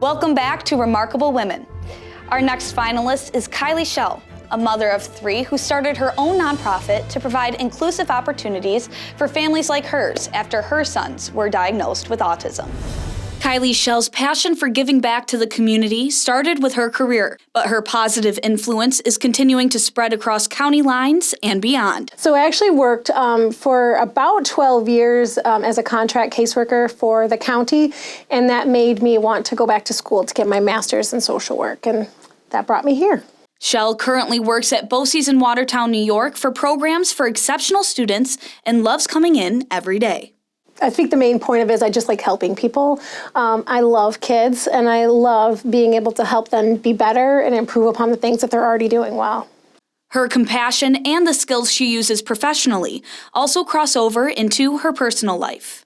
Welcome back to Remarkable Women. Our next finalist is Kylie Schell, a mother of 3 who started her own nonprofit to provide inclusive opportunities for families like hers after her sons were diagnosed with autism. Kylie Schell's passion for giving back to the community started with her career, but her positive influence is continuing to spread across county lines and beyond. So I actually worked for about 12 years as a contract caseworker for the county, and that made me want to go back to school to get my master's in social work, and that brought me here. Schell currently works at BOCES in Watertown, New York for programs for exceptional students and loves coming in every day. I think the main point of it is I just like helping people. I love kids, and I love being able to help them be better and improve upon the things that they're already doing well. Her compassion and the skills she uses professionally also cross over into her personal life.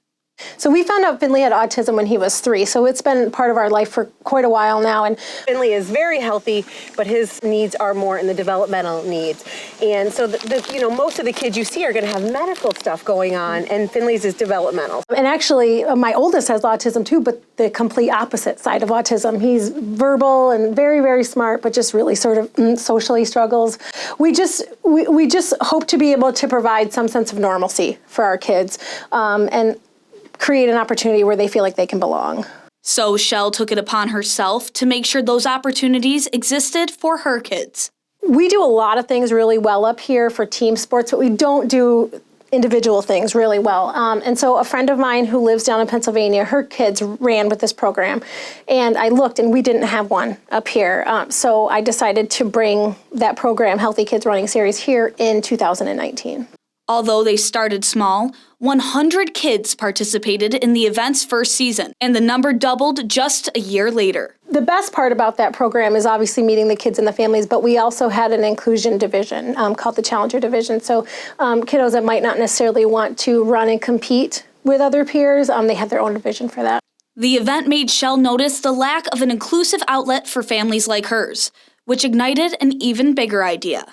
So we found out Finley had autism when he was 3, so it's been part of our life for quite a while now. And Finley is very healthy, but his needs are more in the developmental needs. And so, most of the kids you see are going to have medical stuff going on, and Finley's is developmental. And actually, my oldest has autism too, but the complete opposite side of autism. He's verbal and very, very smart, but just really sort of socially struggles. We just hope to be able to provide some sense of normalcy for our kids, and create an opportunity where they feel like they can belong. So Schell took it upon herself to make sure those opportunities existed for her kids. We do a lot of things really well up here for team sports, but we don't do individual things really well. And so a friend of mine who lives down in Pennsylvania, her kids ran with this program. And I looked and we didn't have one up here. So I decided to bring that program, Healthy Kids Running Series, here in 2019. Although they started small, 100 kids participated in the event's first season, and the number doubled just a year later. The best part about that program is obviously meeting the kids and the families, but we also had an inclusion division called the Challenger Division. So kiddos that might not necessarily want to run and compete with other peers, they had their own division for that. The event made Schell notice the lack of an inclusive outlet for families like hers, which ignited an even bigger idea.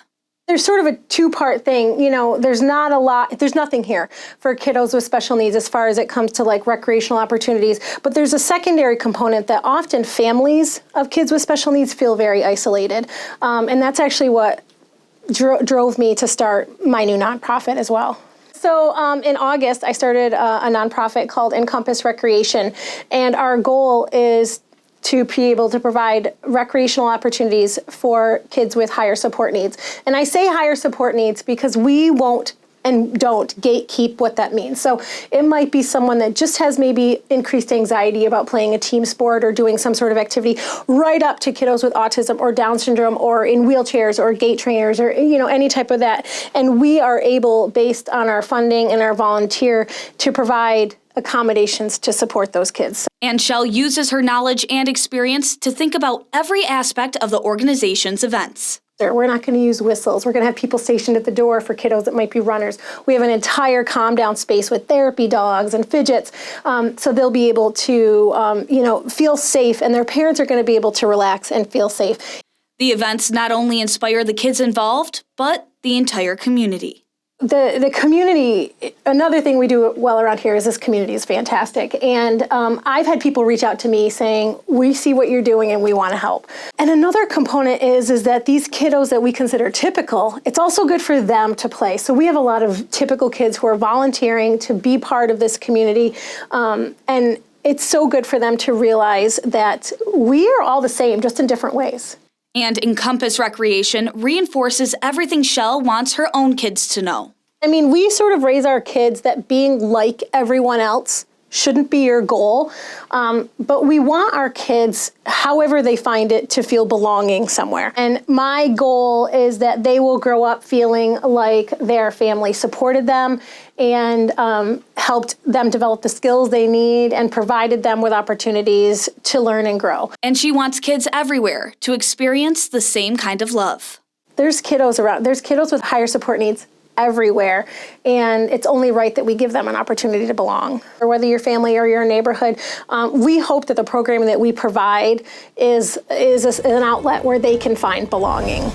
There's sort of a 2-part thing. There's nothing here for kiddos with special needs as far as it comes to like recreational opportunities, but there's a secondary component that often families of kids with special needs feel very isolated. And that's actually what drove me to start my new nonprofit as well. So in August, I started a nonprofit called Encompass Recreation, and our goal is to be able to provide recreational opportunities for kids with higher support needs. And I say higher support needs because we won't and don't gatekeep what that means. So it might be someone that just has maybe increased anxiety about playing a team sport or doing some sort of activity, right up to kiddos with autism or Down syndrome or in wheelchairs or gait trainers or any type of that. And we are able, based on our funding and our volunteer, to provide accommodations to support those kids. And Schell uses her knowledge and experience to think about every aspect of the organization's events. We're not going to use whistles. We're going to have people stationed at the door for kiddos that might be runners. We have an entire calm down space with therapy dogs and fidgets, so they'll be able to feel safe, and their parents are going to be able to relax and feel safe. The events not only inspire the kids involved, but the entire community. The community, another thing we do well around here is this community is fantastic. And I've had people reach out to me saying, we see what you're doing and we want to help. And another component is that these kiddos that we consider typical, it's also good for them to play. So we have a lot of typical kids who are volunteering to be part of this community. And it's so good for them to realize that we are all the same, just in different ways. And Encompass Recreation reinforces everything Schell wants her own kids to know. We sort of raise our kids that being like everyone else shouldn't be your goal, but we want our kids, however they find it, to feel belonging somewhere. And my goal is that they will grow up feeling like their family supported them and helped them develop the skills they need and provided them with opportunities to learn and grow. And she wants kids everywhere to experience the same kind of love. There's kiddos around. There's kiddos with higher support needs everywhere, and it's only right that we give them an opportunity to belong. Or whether your family or your neighborhood, we hope that the programming that we provide is an outlet where they can find belonging.